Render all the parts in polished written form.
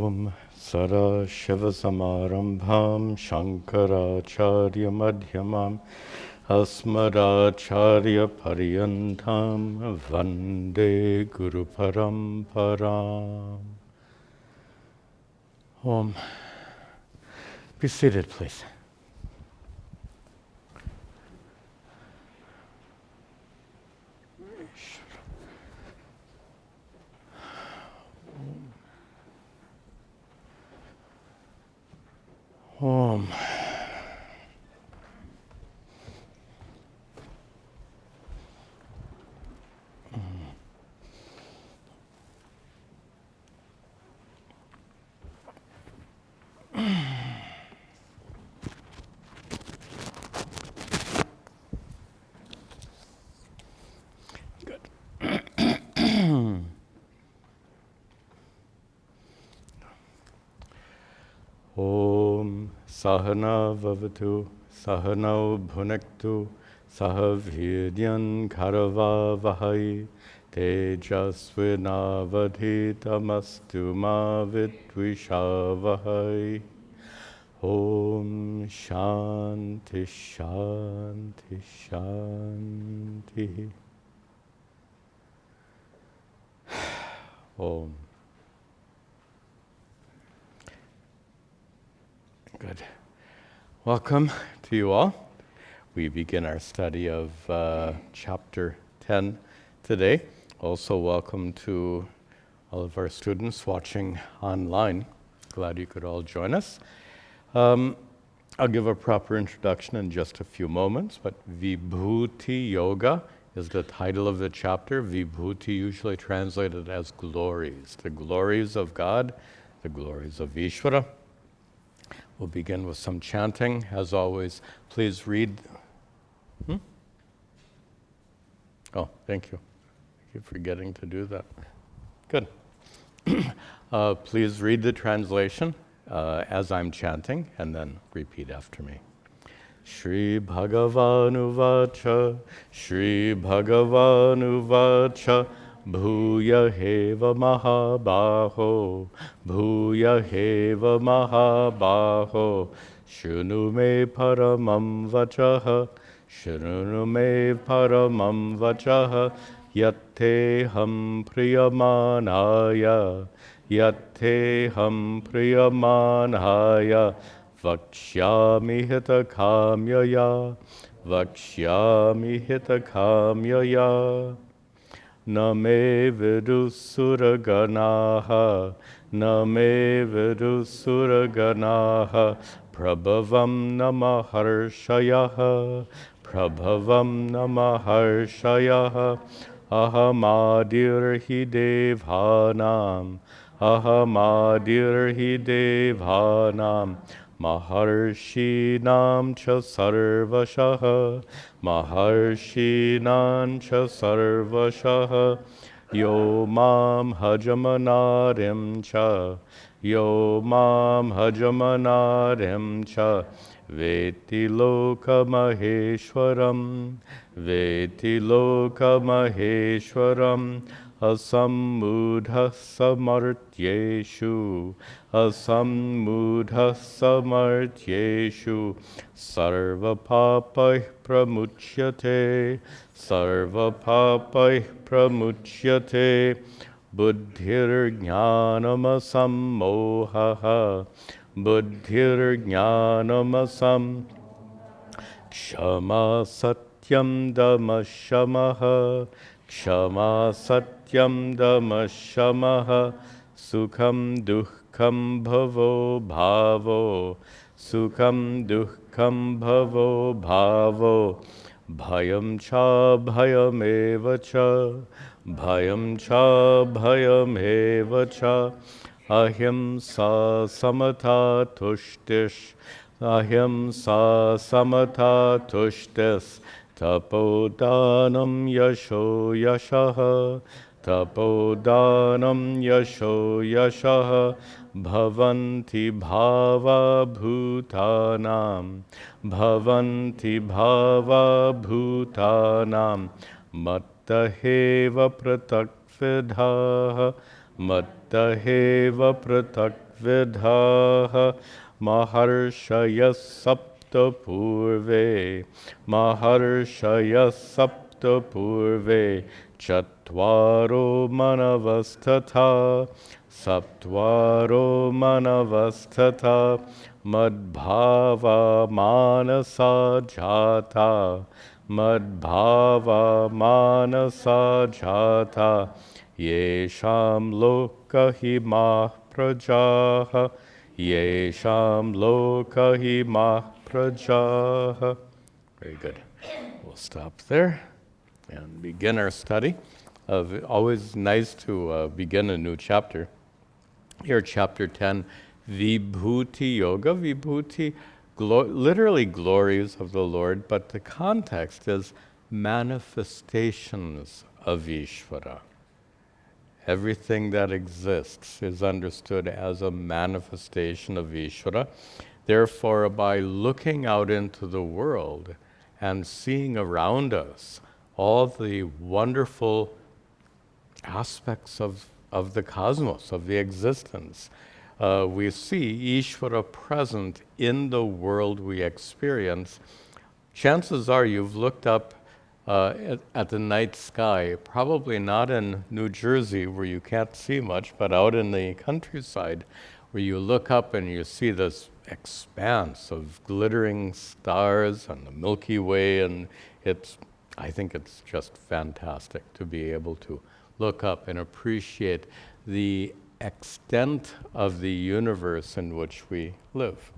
Om Sarashivasamarambham Shankaracharya Madhyamam Asmadacharya Paryantam Vande Guru Paramparam. Om. Be seated, please. Om. Good. Om Sahana Vavatu Sahano Bhunaktu Sahavidyan Karava Vahai Tejasvinavadhitamastu ma vidvishavahai. Om Shanti Shanti Shanti. Om. Good. Welcome to you all. We begin our study of Chapter 10 today. Also welcome to all of our students watching online. Glad you could all join us. I'll give a proper introduction in just a few moments, but Vibhuti Yoga is the title of the chapter. Vibhuti usually translated as glories, the glories of God, the glories of Ishvara. We'll begin with some chanting. As always, please read. Oh, thank you. I keep forgetting to do that. Good. Please read the translation as I'm chanting, and then repeat after me. Shri Bhagavanu Vacha, Shri Bhagavanu Vacha, Bhuya Heva Mahabaho, Bhuya Heva Mahabaho, Shunu me paramam vachaha, Shunu me paramam vachaha, Yatte ham priyamanaya, Yatte ham priyamanaya, Vakshyami hita kamyaya, Vakshyami hita kamyaya. Name vidusuraganaha, Name vidusuraganaha, Prabhavam namaharshayaha, Prabhavam namaharshayaha, Ahamadirhi devhanam, Ahamadirhi devhanam, Maharshinam cha sarvashaha, Maharshinam cha sarvashaha, Yo mam hajamanarim cha, Yo mam hajamanarim cha, Veti loka maheshwaram, Veti loka maheshwaram, Asammudha samartyeshu, Asammudha samartyeshu, Sarva papai pramuchyate, Sarva papai pramuchyate, Buddhir jnanam asammohaha, Buddhir jnanam asam, Kshama satyam damashamaha, Kshama satyam damashamaha, Sukham dukham bhavo bhavo, Sukham dukham bhavo bhavo, Bhayam cha bhayam eva cha, Bhayam cha bhayam eva cha, Ahimsa samatha tushtish, Ahimsa samatha tushtis, Tapodanam yasho yashaha, Tapodanam yasho yashaha, Bhavanti bhava bhutanam, Bhavanti bhava bhutanam, Mattaheva pratakvidhaha, Mattaheva pratak vidhaha Maharshaya sapta purve Maharshaya sapta purve Chatvaro manavasthatha Saptvaro manavasthatha Madbhava manasa jata Madbhava manasa jata Yesham lokahimah prajaha Yesham lokahimah prajaha. Very good. We'll stop there and begin our study. Always nice to begin a new chapter. Here, chapter 10, Vibhuti Yoga. Vibhuti, literally glories of the Lord, but the context is manifestations of Ishvara. Everything that exists is understood as a manifestation of Ishvara. Therefore, by looking out into the world and seeing around us all the wonderful aspects of the cosmos, of the existence, we see Ishvara present in the world we experience. Chances are you've looked up at the night sky, probably not in New Jersey where you can't see much, but out in the countryside where you look up and you see this expanse of glittering stars and the Milky Way, and I think it's just fantastic to be able to look up and appreciate the extent of the universe in which we live.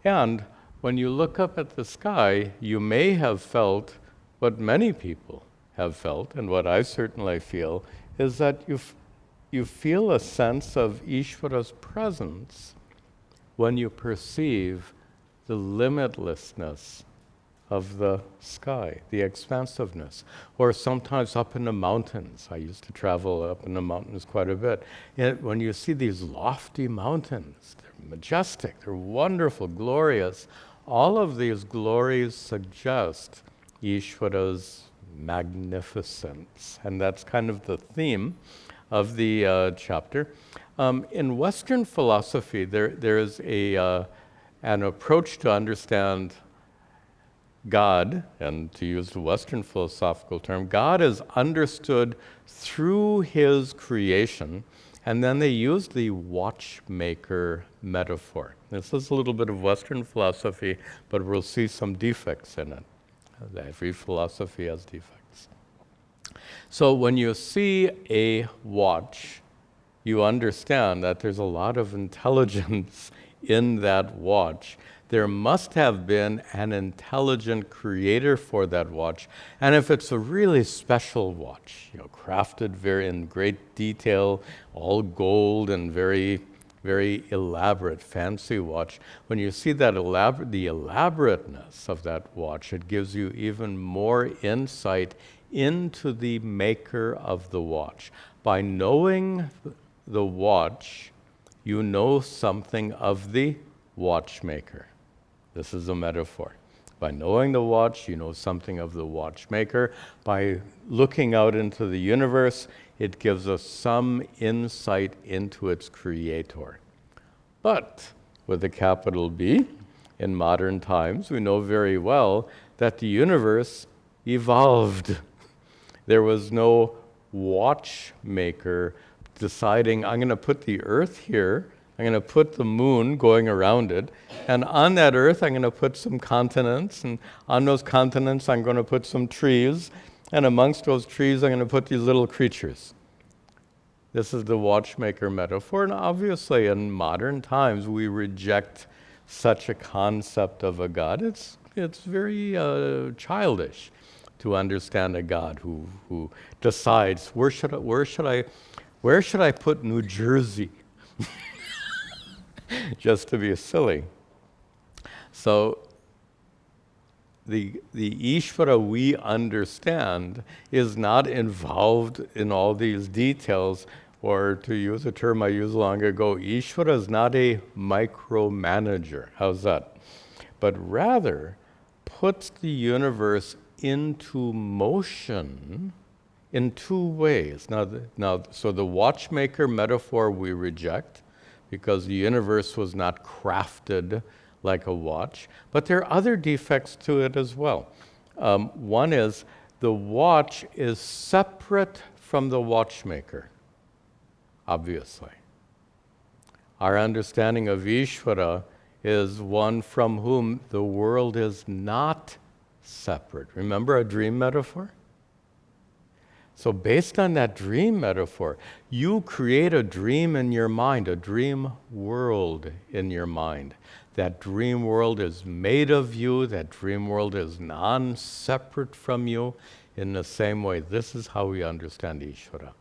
And when you look up at the sky, you may have felt what many people have felt, and what I certainly feel, is that you feel a sense of Ishvara's presence when you perceive the limitlessness of the sky, the expansiveness. Or sometimes up in the mountains. I used to travel up in the mountains quite a bit. And when you see these lofty mountains, they're majestic, they're wonderful, glorious. All of these glories suggest Ishvara's magnificence. And that's kind of the theme of the chapter. In Western philosophy, there is an approach to understand God, and to use the Western philosophical term, God is understood through his creation, and then they use the watchmaker metaphor. This is a little bit of Western philosophy, but we'll see some defects in it. Every philosophy has defects. So when you see a watch, you understand that there's a lot of intelligence in that watch. There must have been an intelligent creator for that watch. And if it's a really special watch, crafted very in great detail, all gold and very, very elaborate, fancy watch, when you see that the elaborateness of that watch, it gives you even more insight into the maker of the watch. By knowing the watch, you know something of the watchmaker. This is a metaphor. By knowing the watch, you know something of the watchmaker. By looking out into the universe, it gives us some insight into its creator. But with a capital B, in modern times, we know very well that the universe evolved. There was no watchmaker deciding, I'm going to put the earth here, I'm going to put the moon going around it, and on that earth I'm going to put some continents, and on those continents I'm going to put some trees, and amongst those trees I'm going to put these little creatures. This is the watchmaker metaphor, and obviously in modern times we reject such a concept of a God. It's very childish to understand a God who decides, where should I put New Jersey? Just to be silly. So the Ishvara we understand is not involved in all these details, or to use a term I used long ago, Ishvara is not a micromanager. How's that? But rather puts the universe into motion in two ways. So the watchmaker metaphor we reject because the universe was not crafted like a watch, but there are other defects to it as well. One is the watch is separate from the watchmaker, obviously. Our understanding of Ishvara is one from whom the world is not separate. Remember a dream metaphor? So based on that dream metaphor, you create a dream in your mind, a dream world in your mind. That dream world is made of you, that dream world is non-separate from you. In the same way, this is how we understand Ishvara.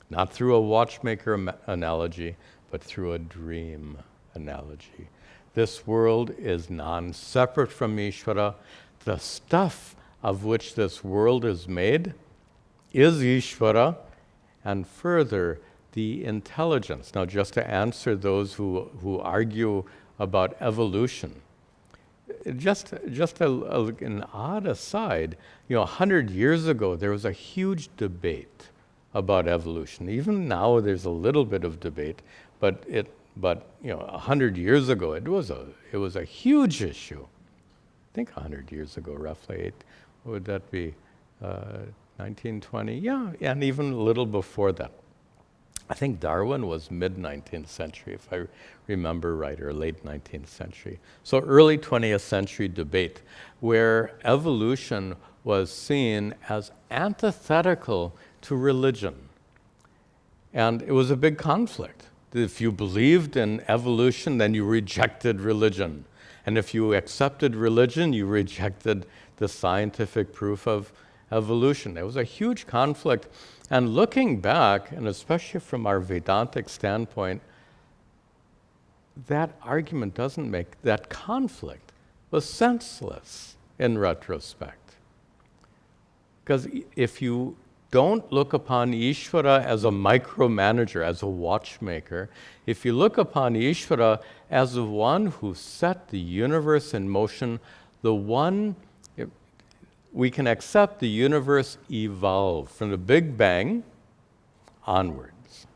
Not through a watchmaker analogy, but through a dream analogy. This world is non-separate from Ishvara. The stuff of which this world is made is Ishvara, and further, the intelligence. Now, just to answer those who argue about evolution, just an odd aside, 100 years ago, there was a huge debate about evolution. Even now, there's a little bit of debate, but 100 years ago, it was a huge issue. I think 100 years ago, roughly. What would that be? 1920? Yeah, and even a little before that. I think Darwin was mid-19th century, if I remember right, or late 19th century. So early 20th century debate, where evolution was seen as antithetical to religion. And it was a big conflict. If you believed in evolution, then you rejected religion. And if you accepted religion, you rejected the scientific proof of evolution. It was a huge conflict. And looking back, and especially from our Vedantic standpoint, that argument doesn't make, that conflict was senseless in retrospect. Because if you don't look upon Ishvara as a micromanager, as a watchmaker, if you look upon Ishvara as the one who set the universe in motion, we can accept the universe evolved from the Big Bang onwards.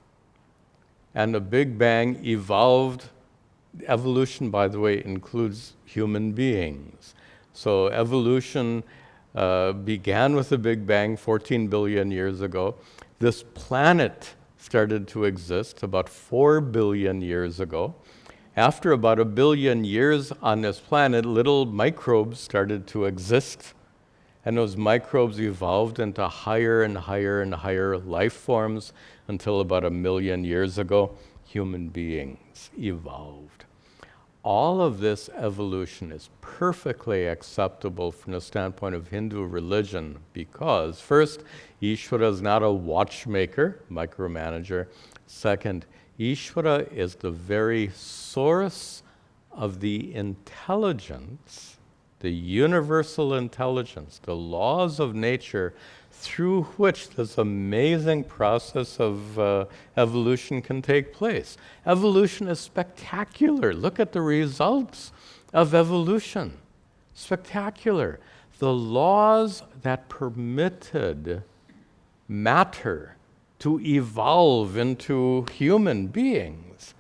And the Big Bang evolved. Evolution, by the way, includes human beings. So evolution began with the Big Bang 14 billion years ago. This planet started to exist about 4 billion years ago. After about 1 billion years on this planet, little microbes started to exist. And those microbes evolved into higher and higher and higher life forms until about 1 million years ago, human beings evolved. All of this evolution is perfectly acceptable from the standpoint of Hindu religion because, first, Ishvara is not a watchmaker, micromanager. Second, Ishvara is the very source of the intelligence, the universal intelligence, the laws of nature through which this amazing process of evolution can take place. Evolution is spectacular. Look at the results of evolution. Spectacular. The laws that permitted matter to evolve into human beings,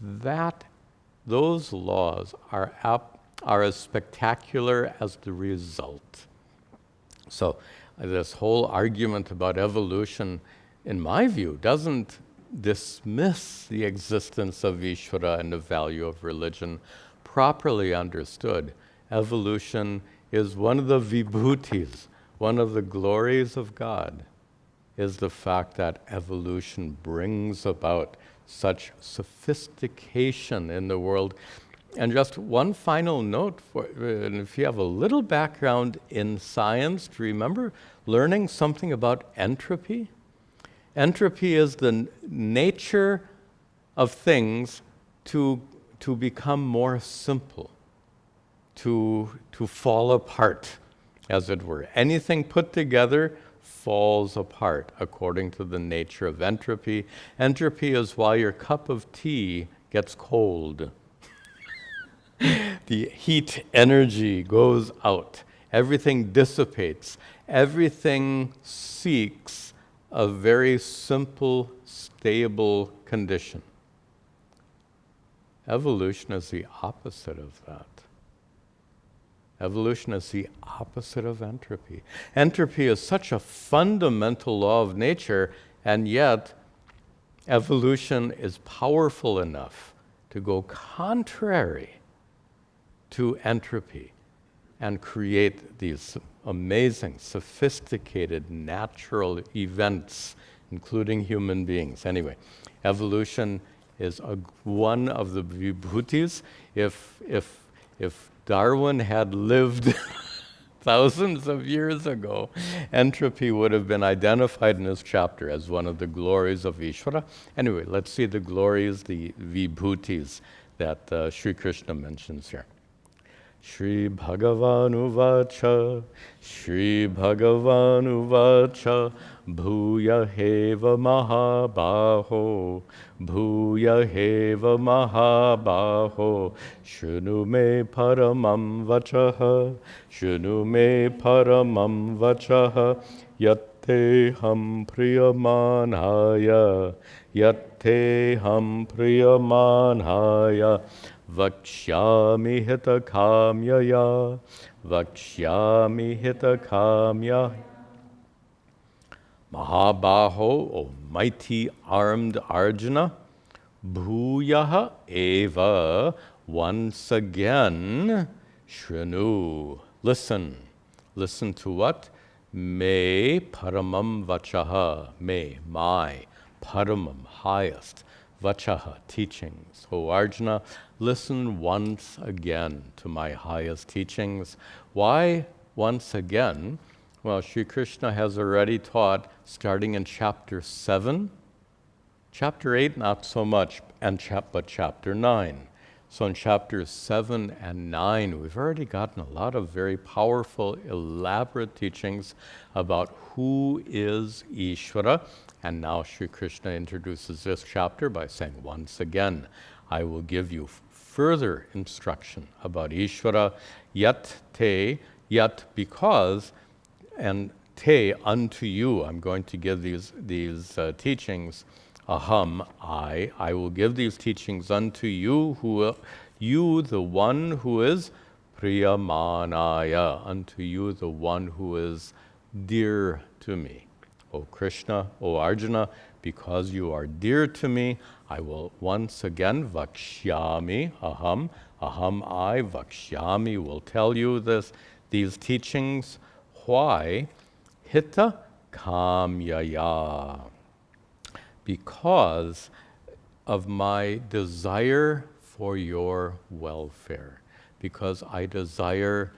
those laws are as spectacular as the result. So this whole argument about evolution, in my view, doesn't dismiss the existence of Ishvara and the value of religion. Properly understood, evolution is one of the vibhutis, one of the glories of God, is the fact that evolution brings about such sophistication in the world. And just one final note, and if you have a little background in science, do you remember learning something about entropy? Entropy is the nature of things to become more simple, to fall apart, as it were. Anything put together falls apart according to the nature of entropy. Entropy is why your cup of tea gets cold. The heat energy goes out. Everything dissipates. Everything seeks a very simple, stable condition. Evolution is the opposite of that. Evolution is the opposite of entropy. Entropy is such a fundamental law of nature, and yet evolution is powerful enough to go contrary to entropy and create these amazing, sophisticated, natural events, including human beings. Anyway, evolution is one of the vibhutis. If Darwin had lived thousands of years ago, entropy would have been identified in this chapter as one of the glories of Ishvara. Anyway, let's see the glories, the vibhutis that Sri Krishna mentions here. Shri Bhagavan Uvacha, Shri Bhagavan Uvacha, Bhuya Heva Mahabaho, Bhuya Heva Mahabaho, Shunu Me Paramam Vachaha, Shunu Me Paramam Vachaha, Yatte Ham Priyamanhaya, Yatte Ham Priyamanhaya, Vakshyami hita kamyaya, Vakshyami hita kamya. Mahabaho, O mighty armed Arjuna, Bhuyaha eva, once again, Shrinu, listen. Listen to what? Me paramam vachaha, me, my, paramam, highest, vachaha, teachings. O Arjuna, listen once again to my highest teachings. Why once again? Well, Sri Krishna has already taught, starting in chapter 7, chapter 8 not so much, but chapter 9. So in chapters 7 and 9, we've already gotten a lot of very powerful, elaborate teachings about who is Ishvara. And now Sri Krishna introduces this chapter by saying, once again, I will give you further instruction about Ishvara, yet te, yet because, and te, unto you, I'm going to give these teachings. Aham, I will give these teachings unto you, you, the one who is Priyamanaya, unto you, the one who is dear to me. O Krishna, O Arjuna, because you are dear to me, I will once again, Vakshyami, Aham, I, Vakshyami, will tell you these teachings. Why? Hita kamyaya. Because of my desire for your welfare, because I desire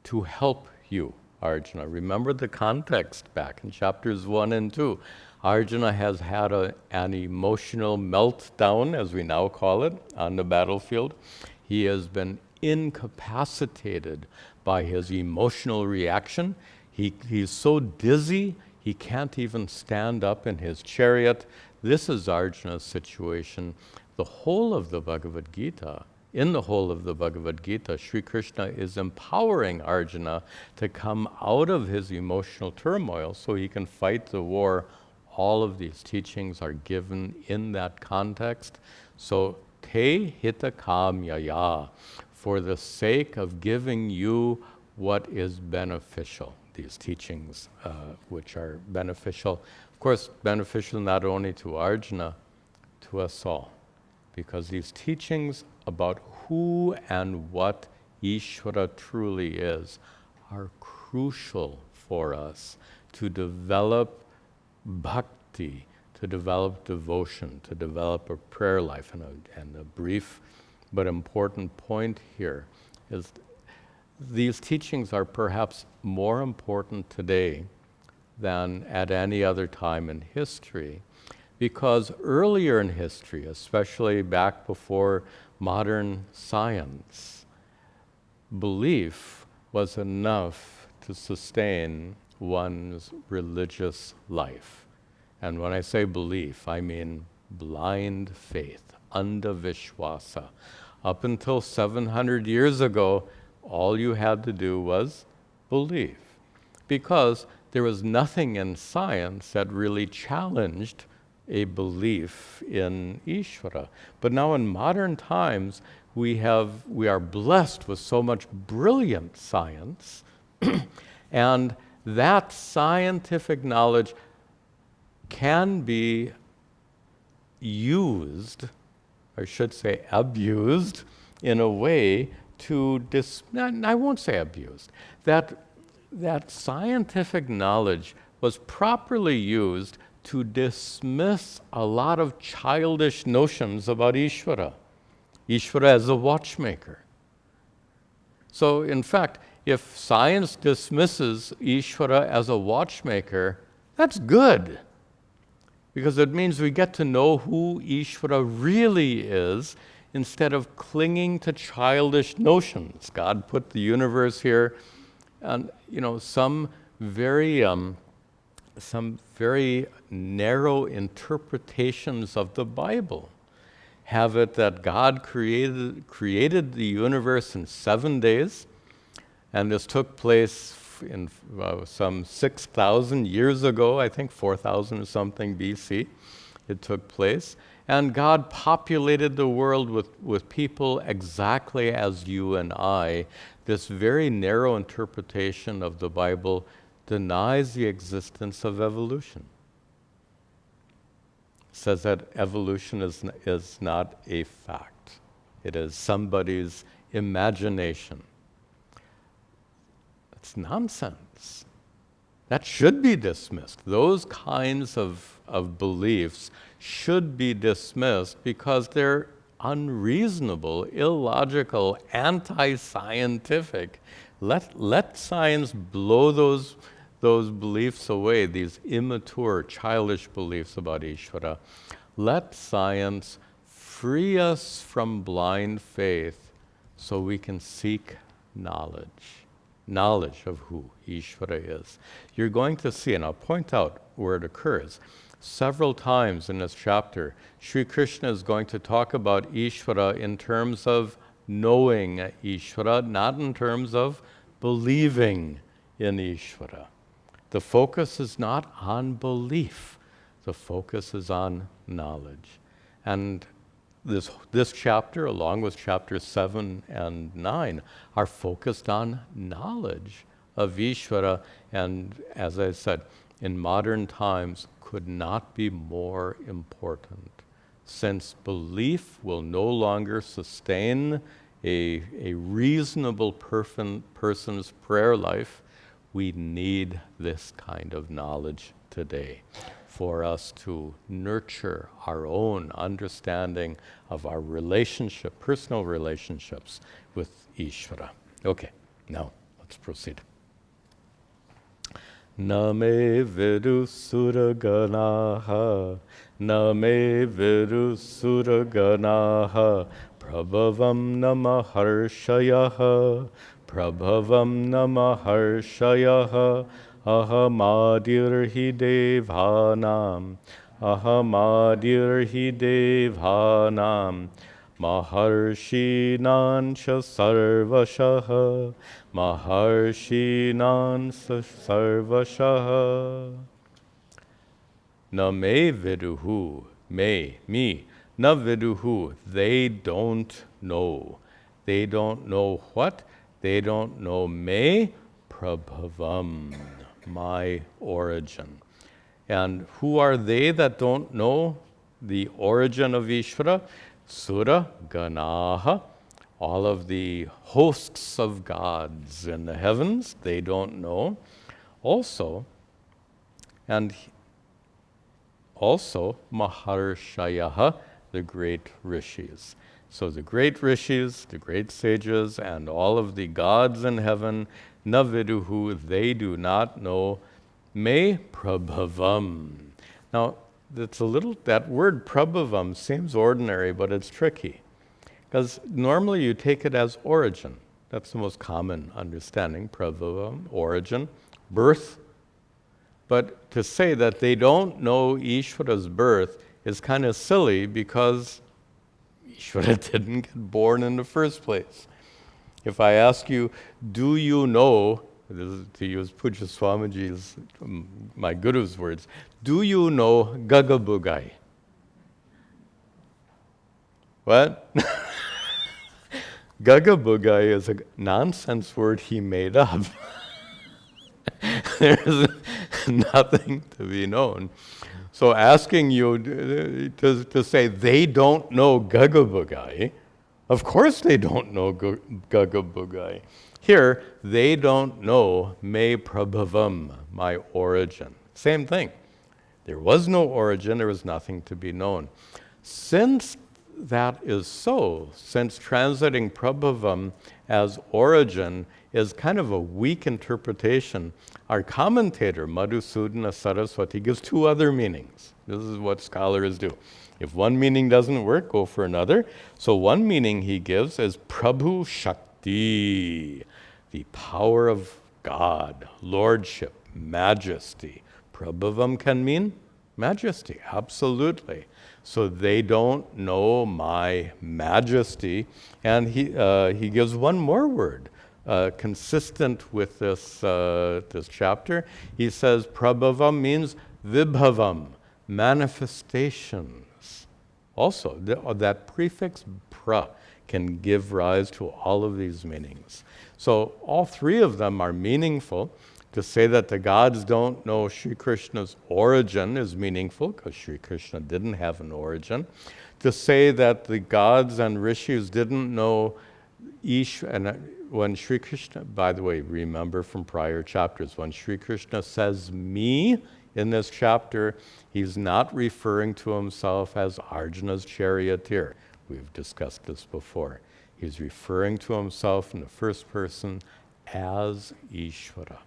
to help you, Arjuna. Remember the context back in chapters 1 and 2. Arjuna has had an emotional meltdown, as we now call it, on the battlefield. He has been incapacitated by his emotional reaction. He's so dizzy, he can't even stand up in his chariot. This is Arjuna's situation. The whole of the Bhagavad Gita, in the whole of the Bhagavad Gita, Sri Krishna is empowering Arjuna to come out of his emotional turmoil so he can fight the war. All of these teachings are given in that context. So, te hita kamyaya, for the sake of giving you what is beneficial. These teachings which are beneficial. Of course, beneficial not only to Arjuna, to us all. Because these teachings about who and what Ishvara truly is are crucial for us to develop bhakti, to develop devotion, to develop a prayer life. And a brief but important point here is these teachings are perhaps more important today than at any other time in history, because earlier in history, especially back before modern science, belief was enough to sustain one's religious life. And when I say belief, I mean blind faith, andavishwasa. Up until 700 years ago, all you had to do was believe, because there was nothing in science that really challenged a belief in Ishvara. But now in modern times, we are blessed with so much brilliant science, and that scientific knowledge can be used, or I should say abused, in a way to I won't say abused, that scientific knowledge was properly used to dismiss a lot of childish notions about Ishvara as a watchmaker. So in fact, if science dismisses Ishvara as a watchmaker, that's good, because it means we get to know who Ishvara really is instead of clinging to childish notions. God put the universe here, and some very narrow interpretations of the Bible have it that God created the universe in 7 days, and this took place in some 6,000 years ago, I think 4,000 or something BC, it took place. And God populated the world with people exactly as you and I. This very narrow interpretation of the Bible denies the existence of evolution. Says that evolution is not a fact. It is somebody's imagination. It's nonsense. That should be dismissed. Those kinds of beliefs should be dismissed because they're unreasonable, illogical, anti-scientific. Let science blow those beliefs away, these immature, childish beliefs about Ishvara. Let science free us from blind faith so we can seek knowledge of who Ishvara is. You're going to see, and I'll point out where it occurs. Several times in this chapter, Sri Krishna is going to talk about Ishvara in terms of knowing Ishvara, not in terms of believing in Ishvara. The focus is not on belief. The focus is on knowledge. And this chapter, along with chapters 7 and 9, are focused on knowledge of Ishvara, and as I said, in modern times could not be more important, since belief will no longer sustain a reasonable person's prayer life. We need this kind of knowledge today for us to nurture our own understanding of our personal relationships with Ishvara. Okay, now let's proceed. Name vidu suraganaha, name vidu suraganaha, prabhavam namaharshayaha, prabhavam namaharshayaha, ahamadirhi devanam, ahamadirhi devanam, maharshinan cha sarvashaha, maharshinan sarvashaha. Na me viduhu, me, na viduhu, they don't know. They don't know what? They don't know me, prabhavam, my origin. And who are they that don't know the origin of Ishvara? Sura Ganaha, all of the hosts of gods in the heavens, they don't know. Also Maharshayaha, the great rishis. So the great rishis, the great sages, and all of the gods in heaven, naviduhu, they do not know me prabhavam. Now, that word prabhavam seems ordinary, but it's tricky. Because normally you take it as origin. That's the most common understanding, prabhavam, origin, birth. But to say that they don't know Ishvara's birth is kind of silly, because Ishvara didn't get born in the first place. If I ask you, do you know this is to use Puja Swamiji's, my guru's words, do you know Gagabugai? What? Gagabugai is a nonsense word he made up. There's nothing to be known. So asking you to say they don't know Gagabugai, of course they don't know Gagabugai. Here, they don't know me prabhavam, my origin. Same thing. There was no origin, there was nothing to be known. Since that is so, since translating prabhavam as origin is kind of a weak interpretation, our commentator, Madhusudana Saraswati, gives two other meanings. This is what scholars do. If one meaning doesn't work, go for another. So one meaning he gives is Prabhu Shakti, the power of God, lordship, majesty. Prabhavam can mean majesty, absolutely. So they don't know my majesty. And he gives one more word, consistent with this chapter. He says prabhavam means vibhavam, manifestations. Also, that prefix pra can give rise to all of these meanings. So all three of them are meaningful. To say that the gods don't know Sri Krishna's origin is meaningful, because Sri Krishna didn't have an origin. To say that the gods and rishis didn't know and when Sri Krishna, by the way, remember from prior chapters, when Sri Krishna says me in this chapter, he's not referring to himself as Arjuna's charioteer. We've discussed this before. He's referring to himself in the first person as Ishvara.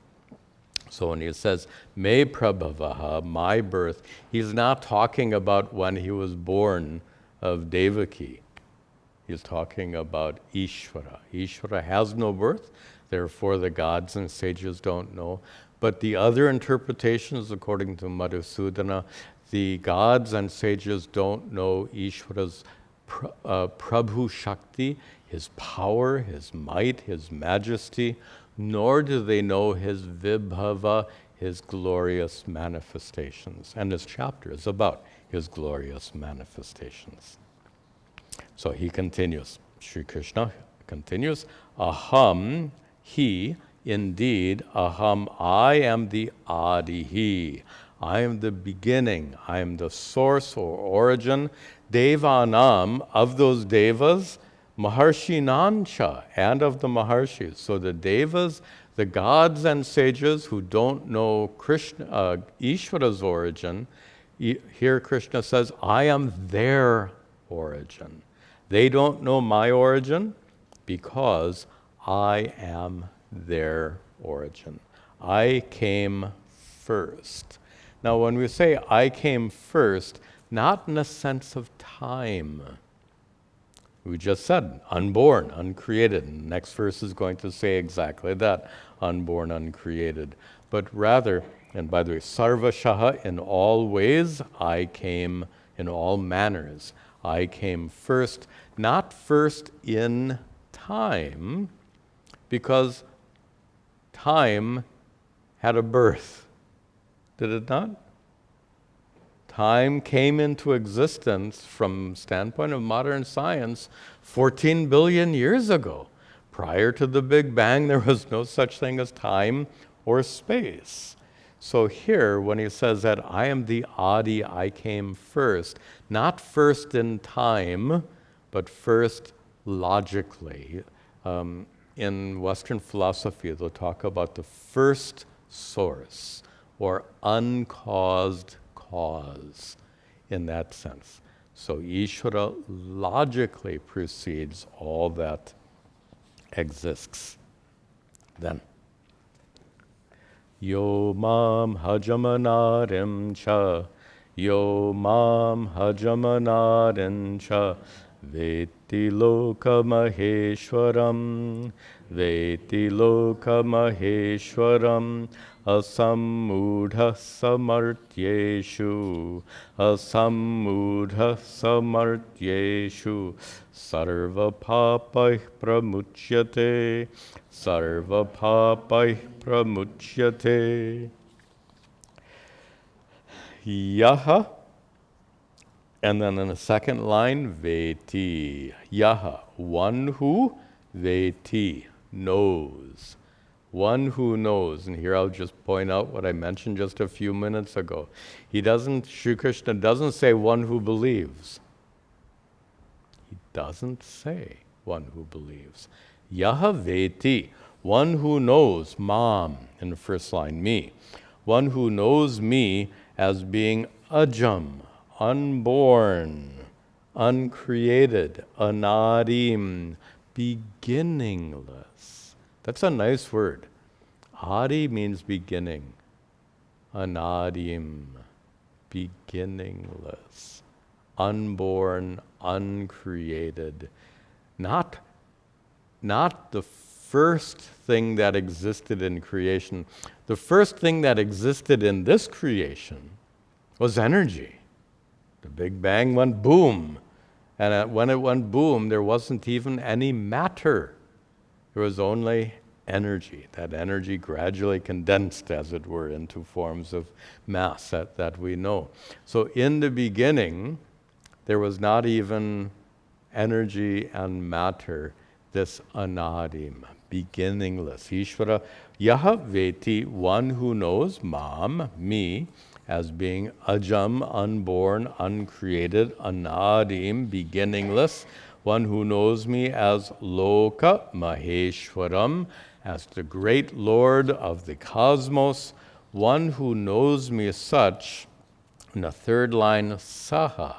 So when he says, me prabhavaha, my birth, he's not talking about when he was born of Devaki. He's talking about Ishvara. Ishvara has no birth, therefore the gods and sages don't know. But the other interpretations, according to Madhusudana, the gods and sages don't know Ishvara's Prabhu Shakti, his power, his might, his majesty, nor do they know his vibhava, his glorious manifestations. And this chapter is about his glorious manifestations. So he continues, Sri Krishna continues, aham, he, indeed, aham, I am the adihi. I am the beginning, I am the source or origin, devanam, of those devas, Maharshinancha, and of the Maharshis. So the devas, the gods and sages who don't know Krishna, Ishvara's origin, here Krishna says, I am their origin. They don't know my origin because I am their origin. I came first. Now when we say I came first, not in a sense of time. We just said, unborn, uncreated. And the next verse is going to say exactly that, unborn, uncreated. But rather, and by the way, sarvashaha, in all ways, I came in all manners. I came first, not first in time, because time had a birth. Did it not? Time came into existence from standpoint of modern science 14 billion years ago. Prior to the Big Bang, there was no such thing as time or space. So here, when he says that I am the Adi, I came first, not first in time, but first logically. In Western philosophy, they'll talk about the first source, or uncaused cause in that sense. So Ishvara logically precedes all that exists. Then, Yo mam hajamanarim cha, yo mam hajamanarim cha, veti loka maheshwaram, veti loka maheshwaram, asammudha samartyeshu, asammudha samartyeshu, sarva papai pramuchyate, sarva papai pramuchyate. Yaha, and then in the second line, veti. Yaha, one who, veti, knows. One who knows. And here I'll just point out what I mentioned just a few minutes ago. Sri Krishna doesn't say one who believes. He doesn't say one who believes. Yaha veti, one who knows, mam, in the first line, me. One who knows me as being ajam, unborn, uncreated, anadim, beginningless. That's a nice word. Adi means beginning. Anadim, beginningless, unborn, uncreated. Not the first thing that existed in creation. The first thing that existed in this creation was energy. The Big Bang went boom. And when it went boom, there wasn't even any matter. There was only energy. That energy gradually condensed, as it were, into forms of mass that we know. So in the beginning, there was not even energy and matter, this anadim, beginningless. Ishvara yaha veti, one who knows, mam, me, as being ajam, unborn, uncreated, anadim, beginningless, one who knows me as loka maheshwaram, as the great Lord of the cosmos, one who knows me as such. In the third line, saha,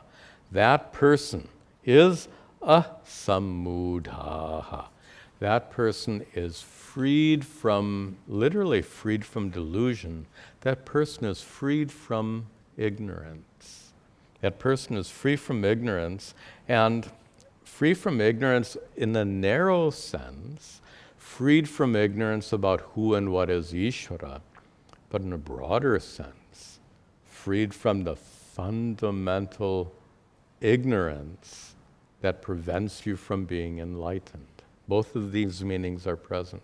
that person is asamudhaha. That person is freed from, literally freed from delusion. That person is freed from ignorance. That person is free from ignorance, and free from ignorance in the narrow sense, freed from ignorance about who and what is Ishvara, but in a broader sense, freed from the fundamental ignorance that prevents you from being enlightened. Both of these meanings are present.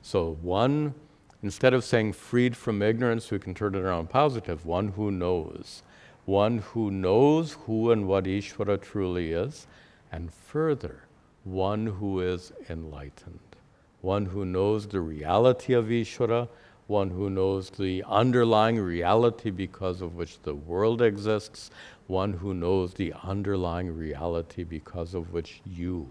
So one, instead of saying freed from ignorance, we can turn it around positive. One who knows. One who knows who and what Ishvara truly is. And further, one who is enlightened. One who knows the reality of Ishvara. One who knows the underlying reality because of which the world exists. One who knows the underlying reality because of which you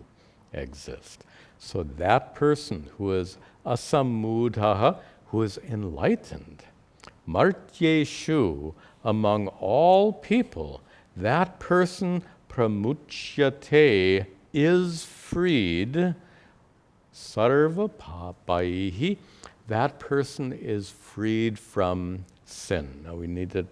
exist. So that person who is asamudhaha, who is enlightened, martyeshu, among all people, that person pramuchyate, is freed, sarva papaihi, that person is freed from sin. Now we need to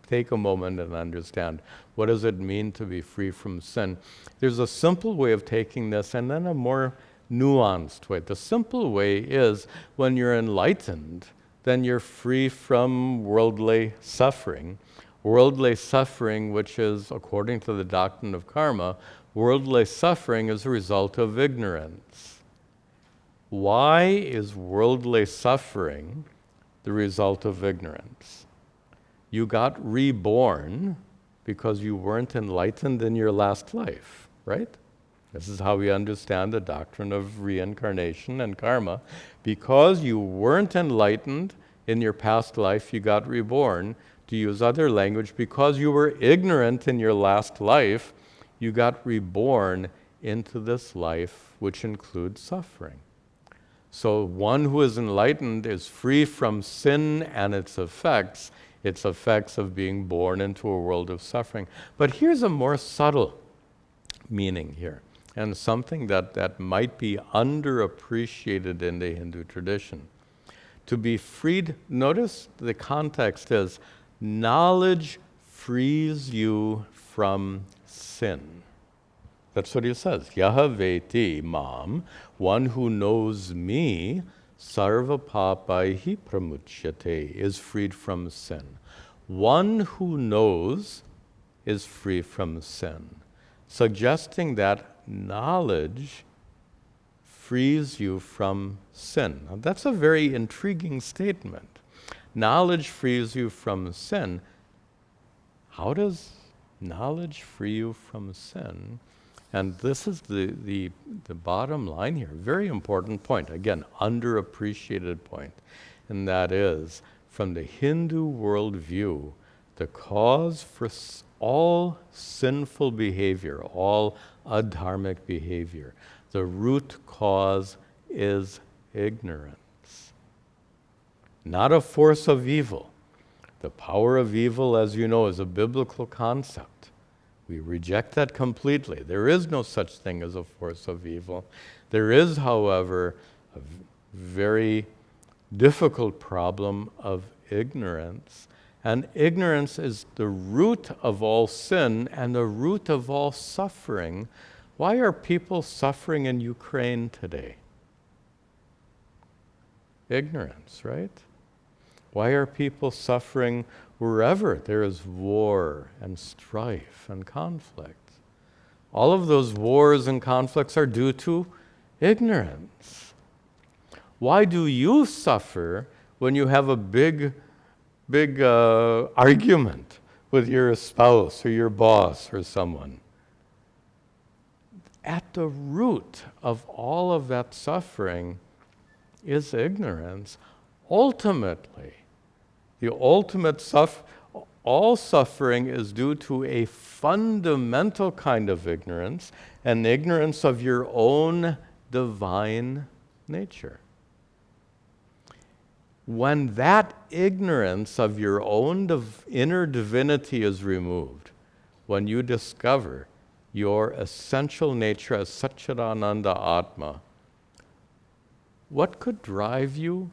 take a moment and understand, what does it mean to be free from sin? There's a simple way of taking this and then a more nuanced way. The simple way is, when you're enlightened, then you're free from worldly suffering. Worldly suffering, which is, according to the doctrine of karma, worldly suffering is a result of ignorance. Why is worldly suffering the result of ignorance? You got reborn because you weren't enlightened in your last life, right? This is how we understand the doctrine of reincarnation and karma. Because you weren't enlightened in your past life, you got reborn. To use other language, because you were ignorant in your last life, you got reborn into this life, which includes suffering. So one who is enlightened is free from sin and its effects of being born into a world of suffering. But here's a more subtle meaning here, and something that might be underappreciated in the Hindu tradition. To be freed, notice the context is, knowledge frees you from sin. That's what he says. Yaha veti mam, one who knows me, sarva papaihi pramuchyate, is freed from sin. One who knows is free from sin, suggesting that knowledge frees you from sin. Now, that's a very intriguing statement. Knowledge frees you from sin. How does knowledge free you from sin? And this is the bottom line here. Very important point. Again, underappreciated point. And that is, from the Hindu worldview, the cause for all sinful behavior, all adharmic behavior, the root cause is ignorance. Not a force of evil. The power of evil, as you know, is a biblical concept. We reject that completely. There is no such thing as a force of evil. There is, however, a very difficult problem of ignorance. And ignorance is the root of all sin and the root of all suffering. Why are people suffering in Ukraine today? Ignorance, right? Why are people suffering wherever there is war and strife and conflict? All of those wars and conflicts are due to ignorance. Why do you suffer when you have a big argument with your spouse or your boss or someone? At the root of all of that suffering is ignorance. Ultimately, all suffering is due to a fundamental kind of ignorance, an ignorance of your own divine nature. When that ignorance of your own inner divinity is removed, when you discover your essential nature as Ch.10 Atma, what could drive you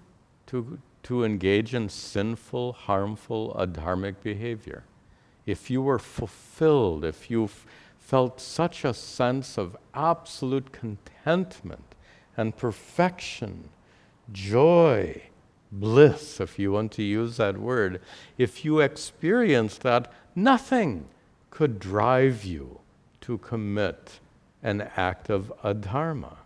to engage in sinful, harmful, adharmic behavior? If you were fulfilled, if you felt such a sense of absolute contentment and perfection, joy, bliss, if you want to use that word, if you experienced that, nothing could drive you to commit an act of adharma.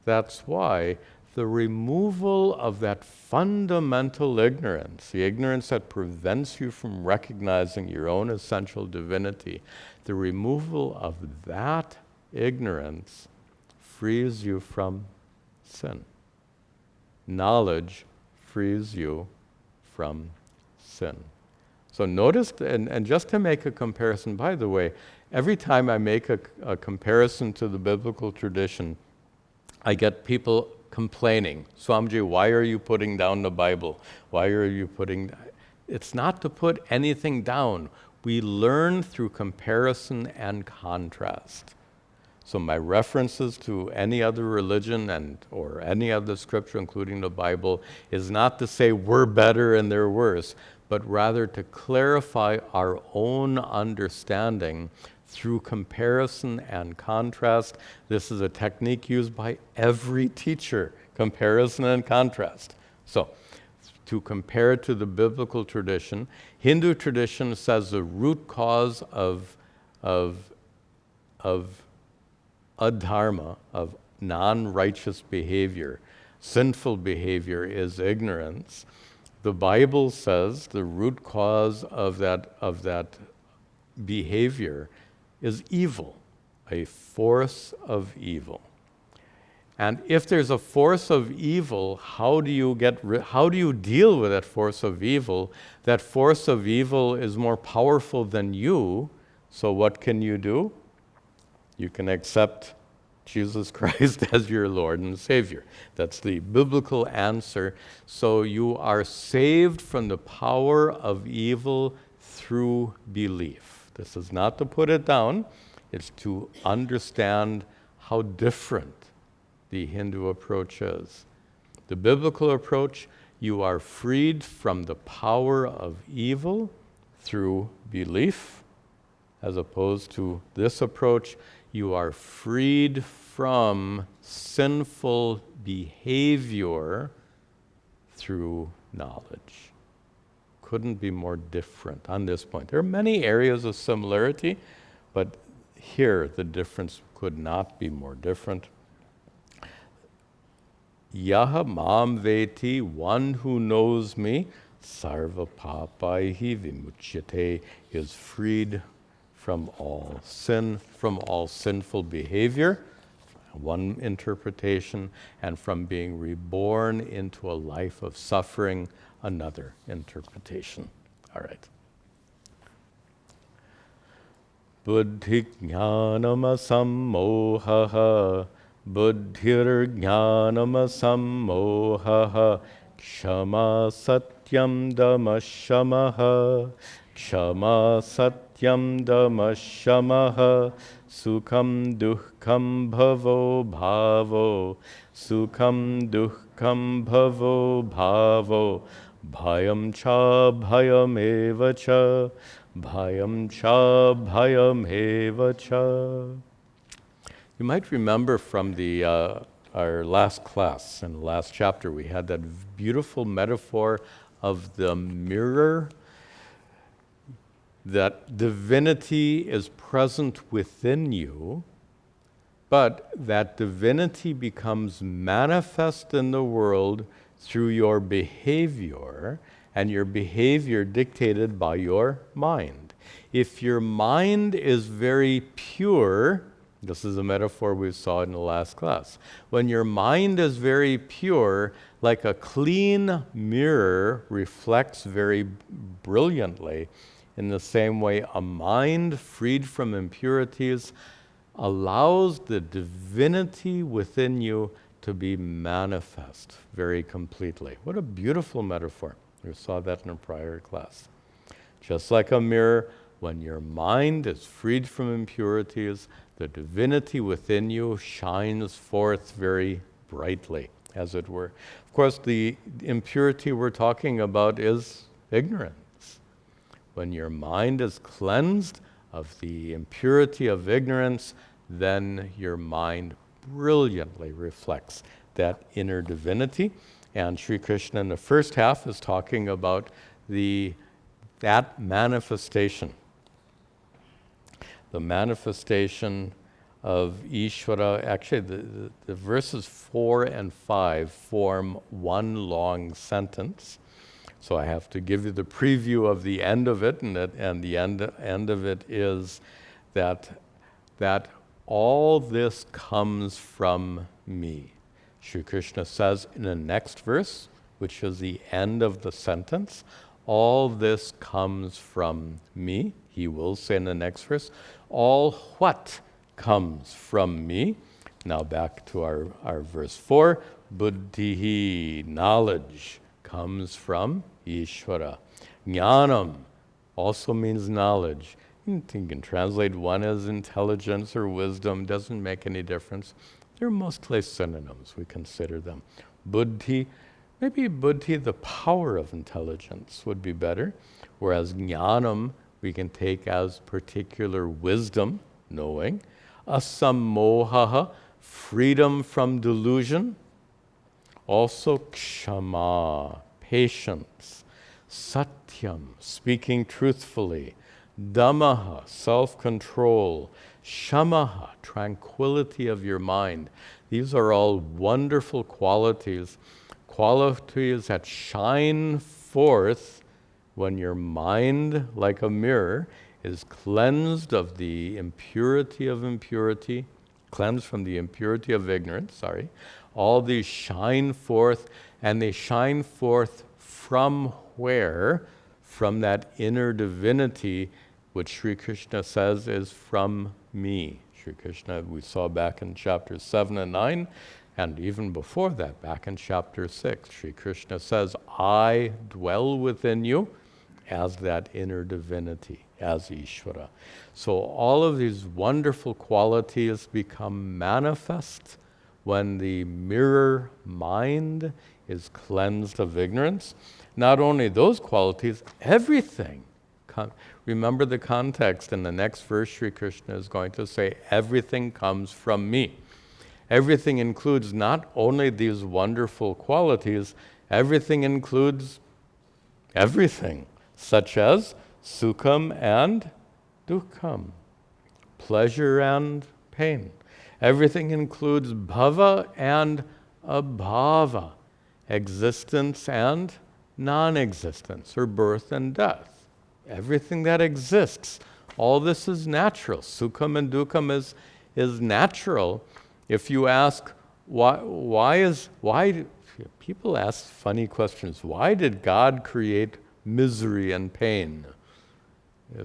That's why the removal of that fundamental ignorance, the ignorance that prevents you from recognizing your own essential divinity, the removal of that ignorance frees you from sin. Knowledge frees you from sin. So notice, and just to make a comparison, by the way, every time I make a comparison to the biblical tradition, I get people complaining, Swamiji, why are you putting down the Bible? Why are you putting... It's not to put anything down. We learn through comparison and contrast. So my references to any other religion or any other scripture, including the Bible, is not to say we're better and they're worse, but rather to clarify our own understanding through comparison and contrast. This is a technique used by every teacher, comparison and contrast. So, to compare it to the biblical tradition, Hindu tradition says the root cause of adharma, of non-righteous behavior, sinful behavior, is ignorance. The Bible says the root cause of that behavior is evil, a force of evil. And if there's a force of evil, how do you deal with that force of evil? That force of evil is more powerful than you, so what can you do? You can accept Jesus Christ as your Lord and Savior. That's the biblical answer. So you are saved from the power of evil through belief. This is not to put it down, it's to understand how different the Hindu approach is. The biblical approach, you are freed from the power of evil through belief, as opposed to this approach, you are freed from sinful behavior through knowledge. Couldn't be more different on this point. There are many areas of similarity, but here the difference could not be more different. Yaha mam veti, one who knows me, sarva papaihi vimuchyate, is freed from all sin, from all sinful behavior, one interpretation, and from being reborn into a life of suffering, another interpretation. All right. Buddhi jnanam sammohaha, buddhir jnanam sammohaha, kshama satyam dhamma shamaha, kshama satyam dhamma shamaha, sukham dukham bhavo bhavo, sukham dukham bhavo bhavo, bhayam cha bhayam eva cha, bhayam cha bhayam eva cha. You might remember from our last class, in the last chapter, we had that beautiful metaphor of the mirror, that divinity is present within you, but that divinity becomes manifest in the world through your behavior, and your behavior dictated by your mind. If your mind is very pure, this is a metaphor we saw in the last class. When your mind is very pure, like a clean mirror reflects very brilliantly, in the same way a mind freed from impurities allows the divinity within you to be manifest very completely. What a beautiful metaphor. We saw that in a prior class. Just like a mirror, when your mind is freed from impurities, the divinity within you shines forth very brightly, as it were. Of course, the impurity we're talking about is ignorance. When your mind is cleansed of the impurity of ignorance, then your mind brilliantly reflects that inner divinity. And Sri Krishna in the first half is talking about that manifestation. The manifestation of Ishvara. Actually, the verses 4 and 5 form one long sentence. So I have to give you the preview of the end of it, and the end of it is that all this comes from me. Sri Krishna says in the next verse, which is the end of the sentence, all this comes from me. He will say in the next verse, all what comes from me. Now back to our verse 4, buddhihi, knowledge, comes from Ishvara. Jnanam also means knowledge. You can translate one as intelligence or wisdom, doesn't make any difference. They're mostly synonyms, we consider them. Buddhi, maybe buddhi, the power of intelligence, would be better, whereas jnanam we can take as particular wisdom, knowing. Asammohaha, freedom from delusion. Also kshama, patience. Satyam, speaking truthfully. Dhammaha, self-control. Shamaha, tranquility of your mind. These are all wonderful qualities that shine forth when your mind, like a mirror, is cleansed of the impurity of impurity, cleansed from the impurity of ignorance, All these shine forth, and they shine forth from where? From that inner divinity, which Sri Krishna says is from me. Sri Krishna, we saw back in chapters 7 and 9, and even before that, back in chapter 6, Sri Krishna says, I dwell within you as that inner divinity, as Ishvara. So all of these wonderful qualities become manifest when the mirror mind is cleansed of ignorance. Not only those qualities, everything. Remember the context. In the next verse, Sri Krishna is going to say, everything comes from me. Everything includes not only these wonderful qualities, everything includes everything, such as sukham and dukkham, pleasure and pain. Everything includes bhava and abhava, existence and non-existence, or birth and death. Everything that exists, all this is natural. Sukham and dukkham is natural. If you ask, why people ask funny questions. Why did God create misery and pain?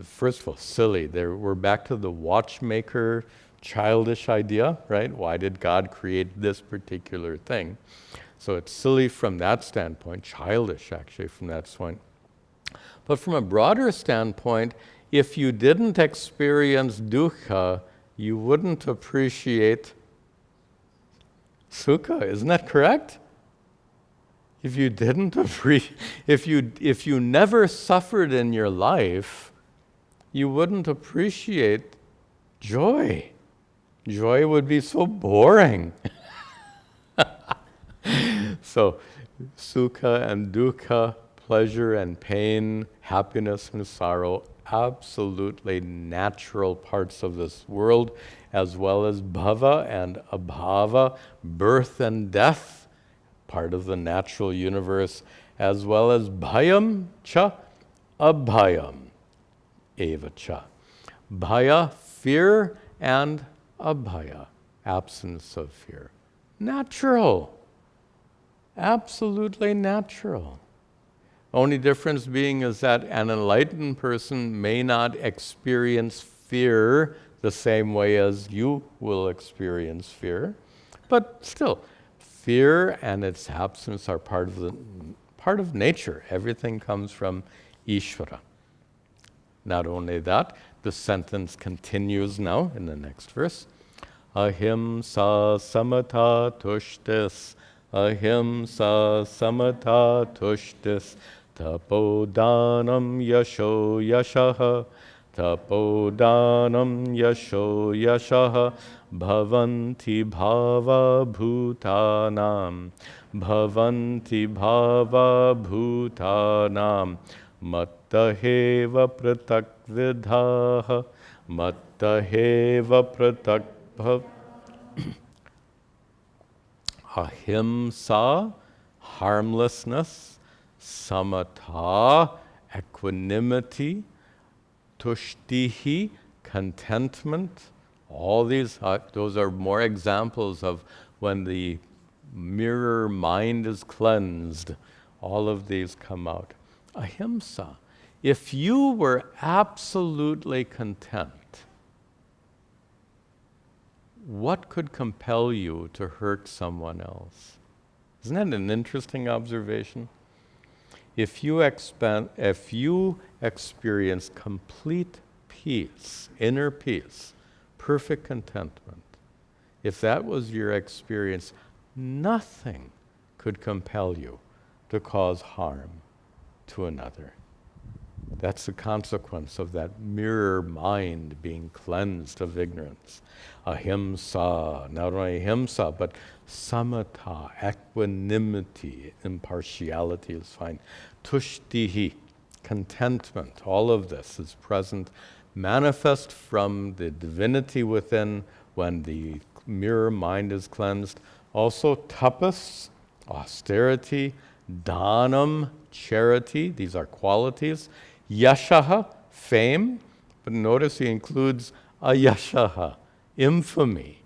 First of all, silly. We're back to the watchmaker, childish idea, right? Why did God create this particular thing? So it's silly from that standpoint, childish actually from that point. But from a broader standpoint, if you didn't experience dukkha, you wouldn't appreciate sukha. Isn't that correct? If you didn't if you never suffered in your life, you wouldn't appreciate joy. Joy would be so boring. So, sukha and dukkha, pleasure and pain, happiness and sorrow, absolutely natural parts of this world, as well as bhava and abhava, birth and death, part of the natural universe, as well as bhayam cha abhayam eva cha. Bhaya, fear, and abhaya, absence of fear. Natural. Absolutely natural. Only difference being is that an enlightened person may not experience fear the same way as you will experience fear, but still, fear and its absence are part of nature. Everything comes from Ishvara. Not only that, the sentence continues now in the next verse. Ahimsa samatha tushtis, ahimsa samatha tushtis, tapodanam yasho yashaha, tapodanam yasho yashaha, bhavanti bhava bhutanam, bhavanti bhava bhutanam, mattaheva pratak vidhaha, mattaheva pratak bhav. Ahimsa, harmlessness, samatha, equanimity, tushtihi, contentment. All these, those are more examples of when the mirror mind is cleansed. All of these come out. Ahimsa. If you were absolutely content, what could compel you to hurt someone else? Isn't that an interesting observation? If you experience complete peace, inner peace, perfect contentment, if that was your experience, nothing could compel you to cause harm to another. That's the consequence of that mirror mind being cleansed of ignorance. Ahimsa, not only ahimsa, but samatha, equanimity, impartiality is fine. Tushtihi, contentment, all of this is present, manifest from the divinity within when the mirror mind is cleansed. Also tapas, austerity, dhanam, charity, these are qualities. Yashaha, fame, but notice he includes ayashaha, infamy.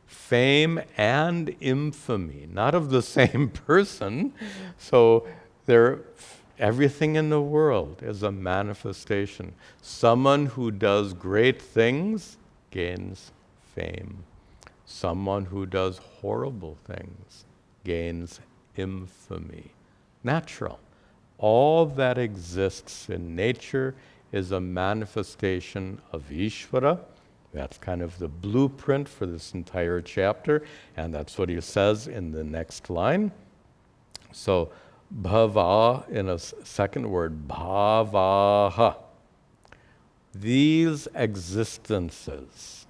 Fame and infamy, not of the same person. So everything in the world is a manifestation. Someone who does great things gains fame. Someone who does horrible things gains infamy. Natural. All that exists in nature is a manifestation of Ishvara. That's kind of the blueprint for this entire chapter, and that's what he says in the next line. So, bhava, in a second word, bhavaha. These existences.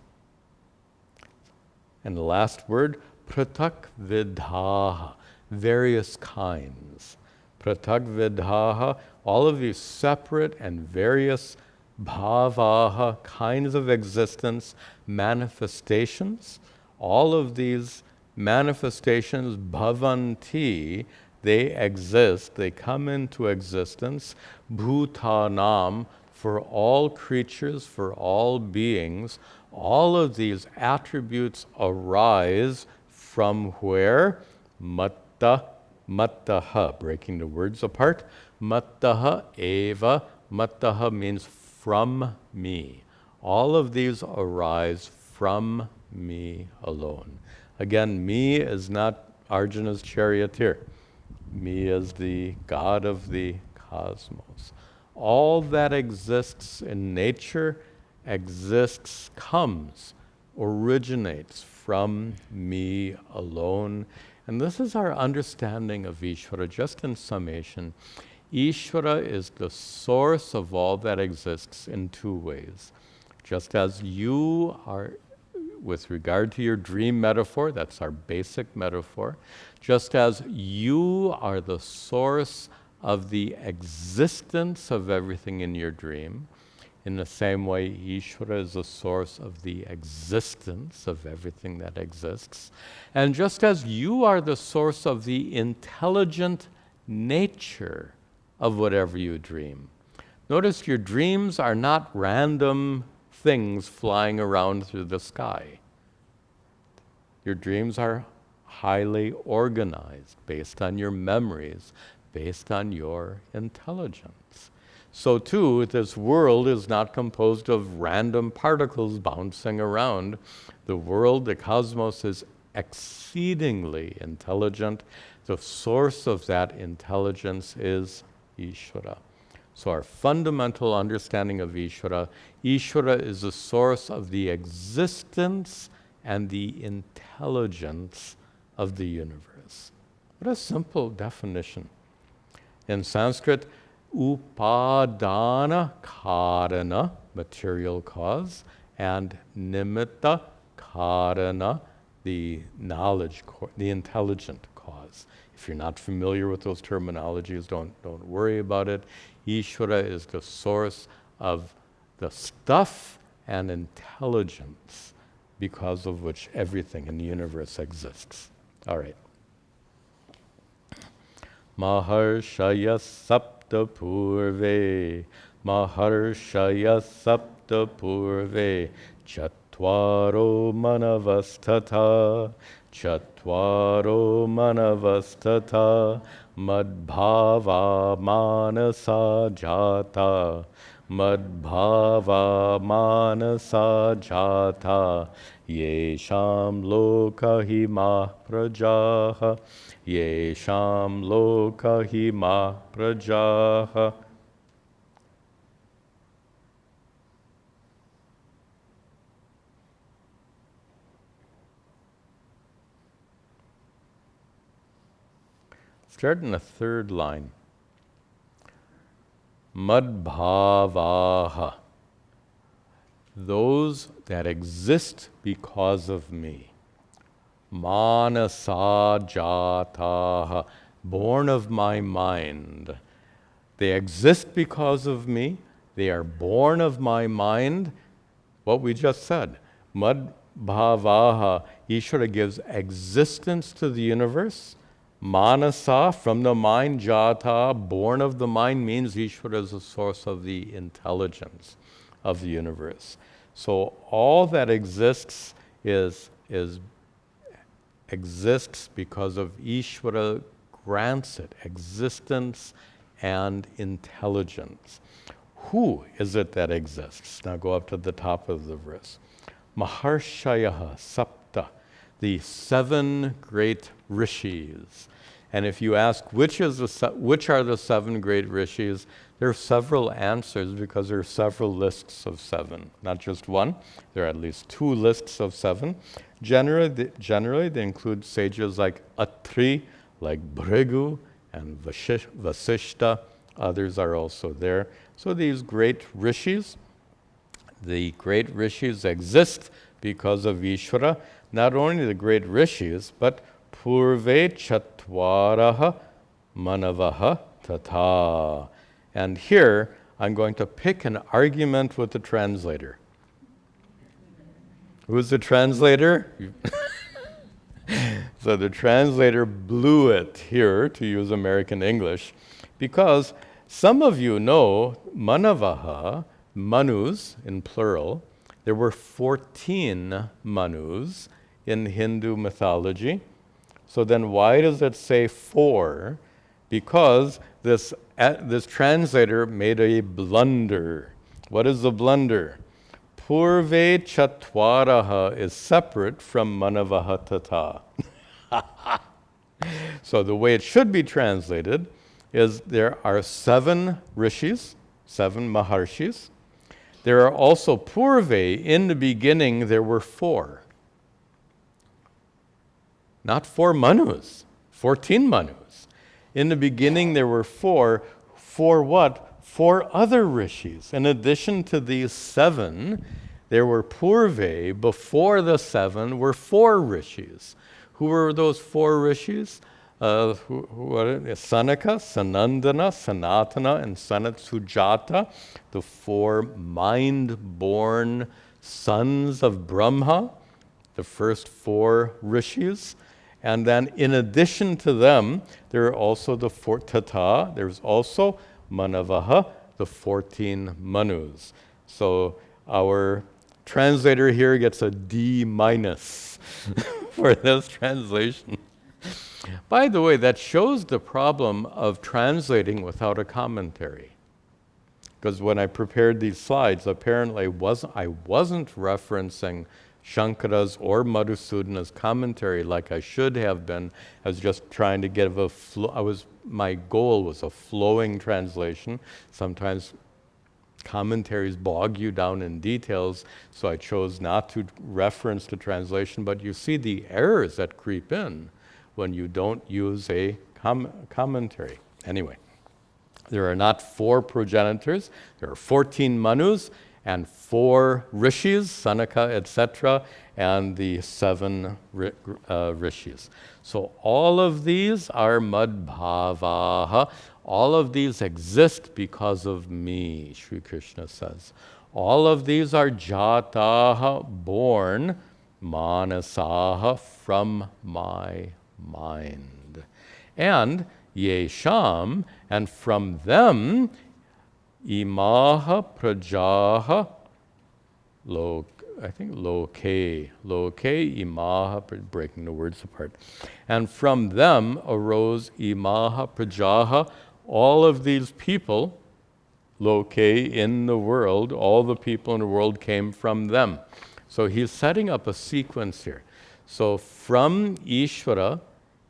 And the last word, pratak vidhaha, various kinds. Pratak vidhaha, all of these separate and various bhavaha, kinds of existence, manifestations, all of these manifestations, bhavanti, they exist, they come into existence, bhutanam, for all creatures, for all beings. All of these attributes arise from where? Matta, mattaha, breaking the words apart. Mattaha eva, mattaha means from me. All of these arise from me alone. Again, me is not Arjuna's charioteer. Me is the God of the cosmos. All that exists in nature comes, originates from me alone. And this is our understanding of Ishvara. Just in summation, Ishvara is the source of all that exists in two ways. Just as you are, with regard to your dream metaphor, that's our basic metaphor, just as you are the source of the existence of everything in your dream, in the same way Ishvara is the source of the existence of everything that exists. And just as you are the source of the intelligent nature of whatever you dream. Notice your dreams are not random things flying around through the sky. Your dreams are highly organized, based on your memories, based on your intelligence. So too, this world is not composed of random particles bouncing around. The world, the cosmos, is exceedingly intelligent. The source of that intelligence is Ishvara. So our fundamental understanding of Ishvara, Ishvara is the source of the existence and the intelligence of the universe. What a simple definition. In Sanskrit, upadana karana, material cause, and nimitta karana, the knowledge, the intelligent cause. If you're not familiar with those terminologies, don't worry about it. Ishvara is the source of the stuff and intelligence because of which everything in the universe exists. All right. Maharshaya sapta purve, Maharshaya sapta purve, Chatvaro manavastata, Chatvaro manavastata, Madbhava manasa jata, Madbhava manasa jata, Yesham lokahima prajaha, Yesham lokahima prajaha. Start in the third line. Madbhavaha. Those that exist because of me. Manasa jataha. Born of my mind. They exist because of me. They are born of my mind. What we just said. Madbhavaha. Ishvara gives existence to the universe. Manasa, from the mind, jata, born of the mind, means Ishvara is the source of the intelligence of the universe. So all that exists exists because of Ishvara grants it existence and intelligence. Who is it that exists? Now go up to the top of the verse. Maharshayaha sapta, the 7 great rishis. And if you ask which are the 7 great rishis, there are several answers because there are several lists of 7, not just one. There are at least 2 lists of 7. Generally, they include sages like Atri, like Bhrigu, and Vasishta. Others are also there. So these great rishis, the great rishis exist because of Ishvara. Not only the great rishis, but Purve Chatvaraha Manavaha Tata. And here, I'm going to pick an argument with the translator. Who's the translator? So the translator blew it here, to use American English, because some of you know Manavaha, Manus in plural. There were 14 Manus in Hindu mythology. So then why does it say 4? Because this translator made a blunder. What is the blunder? Purve Chatvaraha is separate from Manavaha Tata. So the way it should be translated is there are 7 rishis, 7 maharshis. There are also purve. In the beginning there were 4. Not 4 manus, 14 manus. In the beginning there were 4. 4 what? 4 other rishis. In addition to these 7, there were purve. Before the 7 were 4 rishis. Who were those 4 rishis? Sanaka, Sanandana, Sanatana, and Sanat Sujata, the 4 mind-born sons of Brahma, the first 4 rishis. And then in addition to them, there are also the 4 Tata, there's also Manavaha, the 14 Manus. So our translator here gets a D- for this translation. By the way, that shows the problem of translating without a commentary. Because when I prepared these slides, apparently I wasn't referencing Shankara's or Madhusudana's commentary like I should have been. I was just trying to give my goal was a flowing translation. Sometimes commentaries bog you down in details, so I chose not to reference the translation, but you see the errors that creep in when you don't use a commentary. Anyway, there are not 4 progenitors, there are 14 manus and 4 rishis, Sanaka, etc., and the 7 rishis. So all of these are madbhavaha. All of these exist because of me, Sri Krishna says. All of these are jataha, born, manasaha, from my mind. And yesham, and from them, imaha prajaha, loke imaha, breaking the words apart. And from them arose imaha prajaha, all of these people, loke, in the world, all the people in the world came from them. So he's setting up a sequence here. So from Ishvara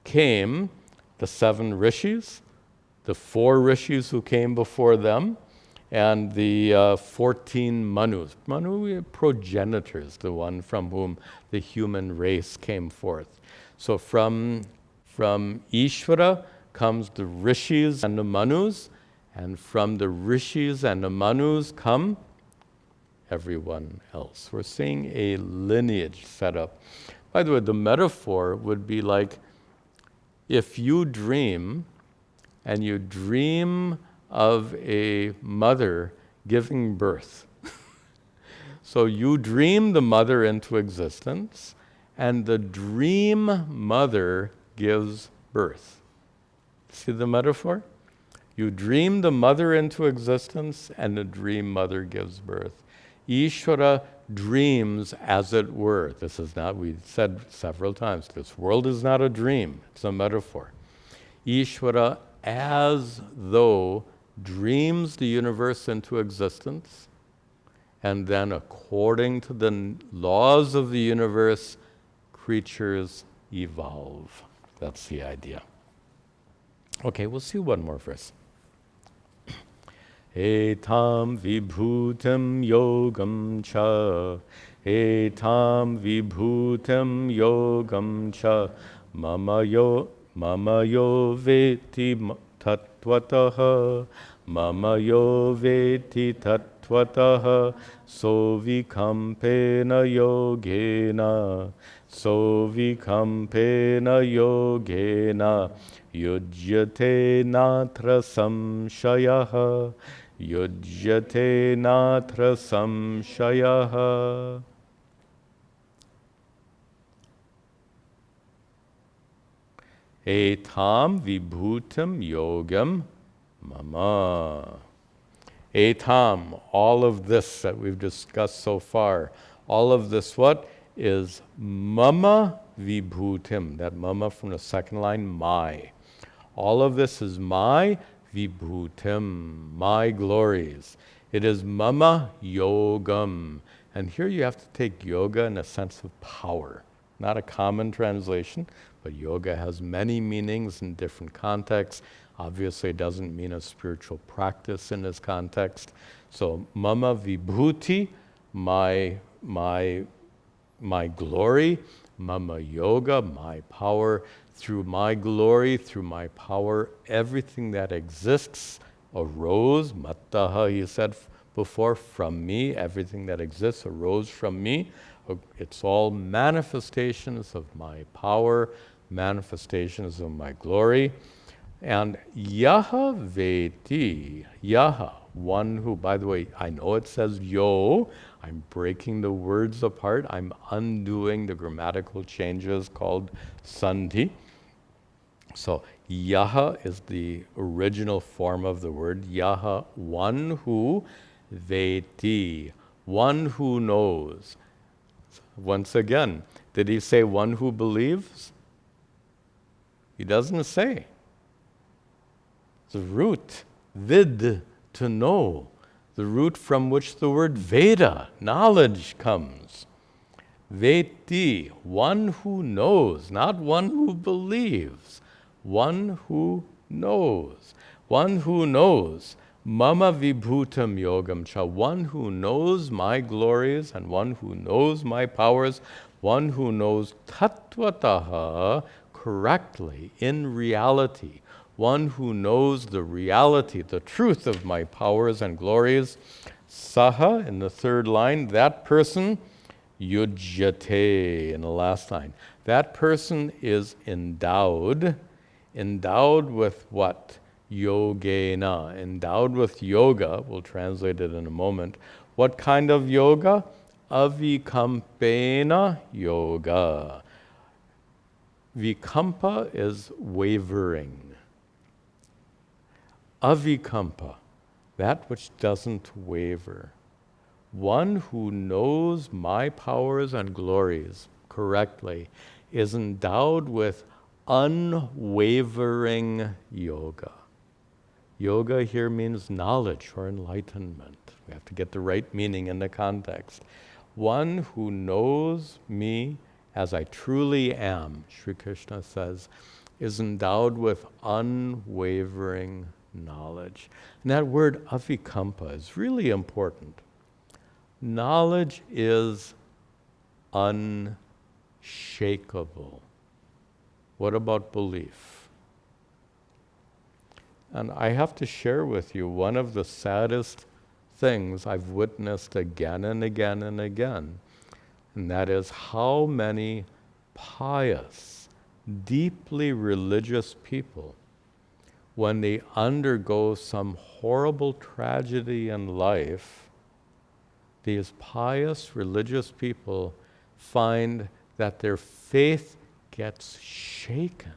came the 7 rishis, the 4 rishis who came before them, and the 14 manus. Manu, progenitors, the one from whom the human race came forth. So from Ishvara comes the rishis and the manus, and from the rishis and the manus come everyone else. We're seeing a lineage set up. By the way, the metaphor would be like if you dream, and you dream of a mother giving birth. So you dream the mother into existence, and the dream mother gives birth. See the metaphor? You dream the mother into existence, and the dream mother gives birth. Ishvara dreams, as it were. This is not, we said several times, this world is not a dream, it's a metaphor. Ishvara, as though, dreams the universe into existence, and then according to the laws of the universe, creatures evolve. That's the idea. Okay, we'll see one more verse. Etam vibhutam yogam cha, etam vibhutam yogam cha, mama yo veti tattvataha, mama yo veti tattvataha, so vikampena yogena, yujyate natra samshayaha, yujyate natra samshayaha. Etam vibhutam yogam mama. Etam, all of this that we've discussed so far, all of this what? Is mama vibhutim. That mama from the second line, my. All of this is my vibhutim, my glories. It is mama yogam. And here you have to take yoga in a sense of power. Not a common translation, but yoga has many meanings in different contexts. Obviously, it doesn't mean a spiritual practice in this context. So, mama vibhuti, my glory, mama yoga, my power. Through my glory, through my power, everything that exists arose. Mattaha, he said before, from me. Everything that exists arose from me. It's all manifestations of my power, manifestations of my glory. And Yaha Veti, Yaha, one who, by the way, I know it says yo, I'm breaking the words apart, I'm undoing the grammatical changes called sandhi. So Yaha is the original form of the word, Yaha, one who, Veti, one who knows. Once again, did he say one who believes? He doesn't say. The root, vid, to know, the root from which the word Veda, knowledge, comes. Veti, one who knows, not one who believes, one who knows. One who knows, mama vibhutam yogam cha, one who knows my glories and one who knows my powers, one who knows tattvataha, correctly, in reality, one who knows the reality, the truth of my powers and glories. Saha, in the third line, that person, yujyate, in the last line. That person is endowed with what? Yogena, endowed with yoga. We'll translate it in a moment. What kind of yoga? Avikampena yoga. Vikampa is wavering. Avikampa, that which doesn't waver. One who knows my powers and glories correctly is endowed with unwavering yoga. Yoga here means knowledge or enlightenment. We have to get the right meaning in the context. One who knows me as I truly am, Sri Krishna says, is endowed with unwavering knowledge. And that word avikampa is really important. Knowledge is unshakable. What about belief? And I have to share with you one of the saddest things I've witnessed again and again and again, and that is how many pious, deeply religious people, when they undergo some horrible tragedy in life, these pious religious people find that their faith gets shaken.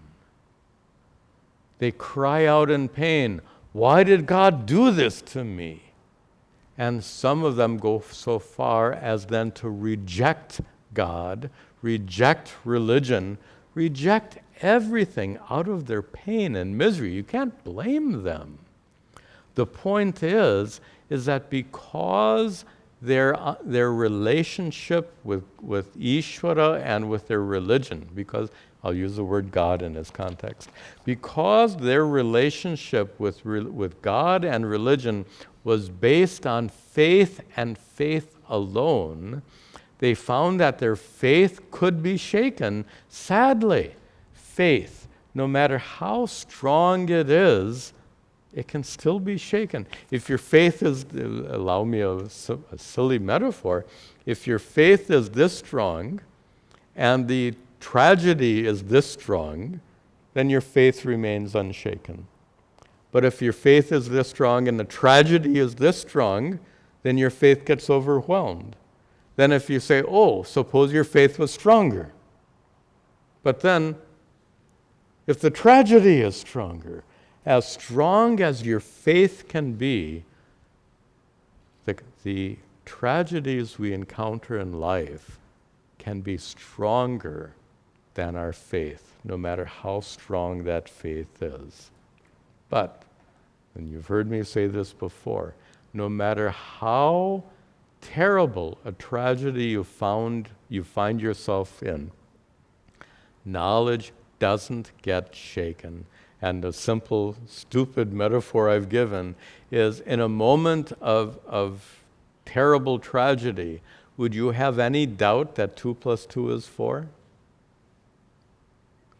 They cry out in pain, "Why did God do this to me?" And some of them go so far as then to reject God, reject religion, reject everything out of their pain and misery. You can't blame them. The point is that because their relationship with Ishvara and with their religion, because I'll use the word God in this context, because their relationship with God and religion was based on faith and faith alone, they found that their faith could be shaken. Sadly, faith, no matter how strong it is, it can still be shaken. If your faith is, allow me a silly metaphor, if your faith is this strong and the tragedy is this strong, then your faith remains unshaken. But if your faith is this strong and the tragedy is this strong, then your faith gets overwhelmed. Then if you say, oh, suppose your faith was stronger, but then if the tragedy is stronger, as strong as your faith can be, the tragedies we encounter in life can be stronger than our faith, no matter how strong that faith is. But, and you've heard me say this before, no matter how terrible a tragedy you find yourself in, knowledge doesn't get shaken. And the simple, stupid metaphor I've given is, in a moment of terrible tragedy, would you have any doubt that 2 + 2 is 4?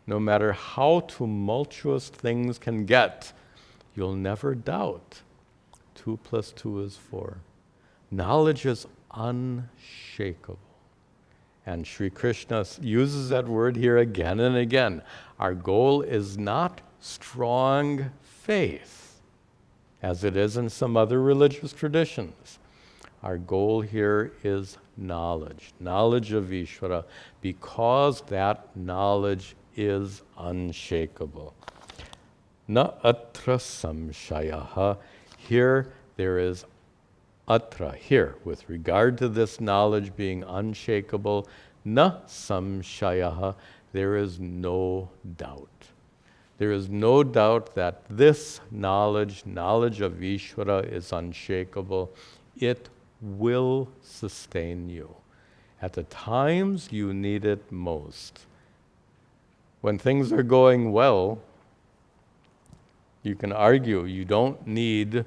No matter how tumultuous things can get, you'll never doubt 2 + 2 is 4. Knowledge is unshakable. And Sri Krishna uses that word here again and again. Our goal is not strong faith, as it is in some other religious traditions. Our goal here is knowledge of Ishvara, because that knowledge is unshakable. Na atra samshayaha. Here there is atra, here, with regard to this knowledge being unshakable, na samshayaha, there is no doubt. There is no doubt that this knowledge of Ishvara is unshakable. It will sustain you at the times you need it most. When things are going well, you can argue you don't need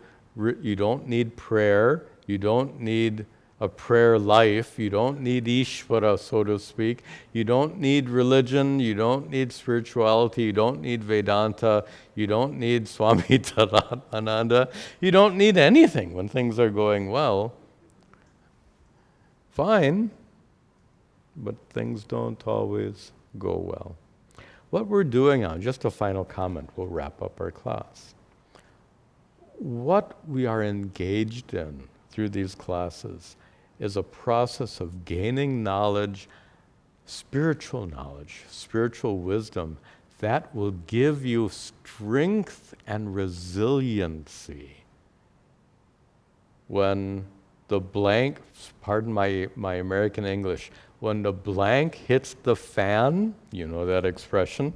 prayer, you don't need a prayer life, you don't need Ishvara, so to speak, you don't need religion, you don't need spirituality, you don't need Vedanta, you don't need Swami Tadatmananda, you don't need anything when things are going well. Fine, but things don't always go well. What we're doing now, just a final comment, we'll wrap up our class. What we are engaged in through these classes is a process of gaining knowledge, spiritual wisdom, that will give you strength and resiliency when the blank, pardon my American English, when the blank hits the fan, you know that expression,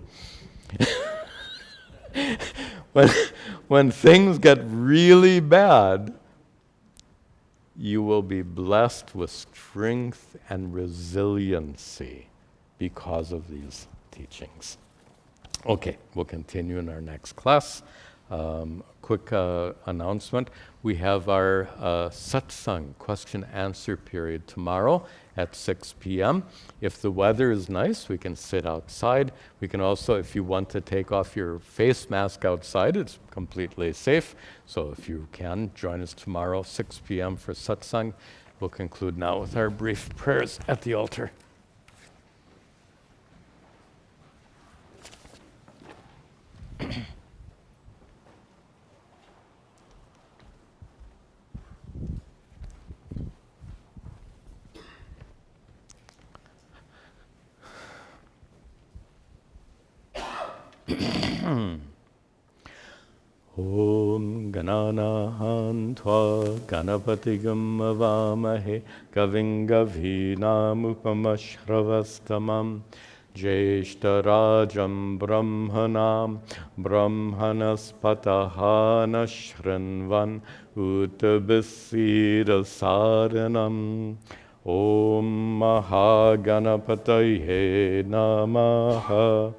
when things get really bad, you will be blessed with strength and resiliency because of these teachings. Okay, we'll continue in our next class. Quick announcement. We have our satsang, question-answer period tomorrow at 6 p.m. If the weather is nice, we can sit outside. We can also, if you want to take off your face mask outside, it's completely safe. So if you can, join us tomorrow, 6 p.m. for satsang. We'll conclude now with our brief prayers at the altar. Om Gananahan Tva Ganapatigam Avamahe Kaving Gavinamupamashravastamam Jeshtarajam Brahmanam Brahmanaspatahana Shrinvan Utabisira Saranam Om Mahaganapataye Namaha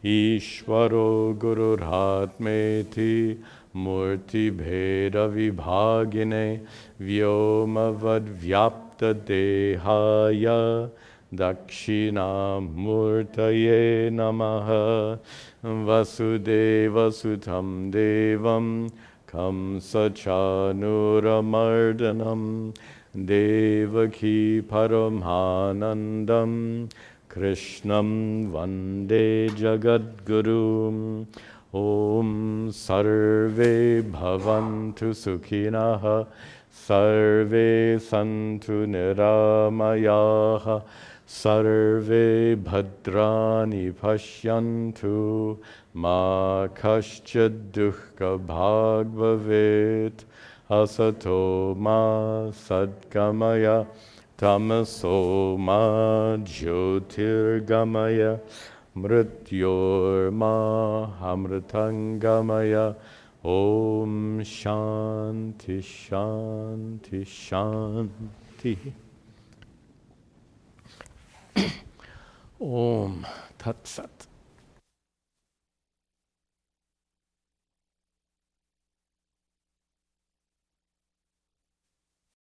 Ishvaro Gururhatmeti Murti Bheda Vibhagine Vyomavad Vyapta Dehaya Dakshina Murtaye Namaha Vasudeva Sutam Devam Kamsachanuramardanam Devaki Paramhanandam Krishnam Vande Jagadgurum Om Sarve Bhavantu Sukhinaha Sarve santu niramayaha. Sarve bhadrani pashyantu. Ma kaschid dukkha bhag bhavet. Asato ma sadgamaya. Tamaso ma jyotirgamaya. Mrityor ma amritangamaya. Om Shanti Shanti Shanti. Om Tat Sat.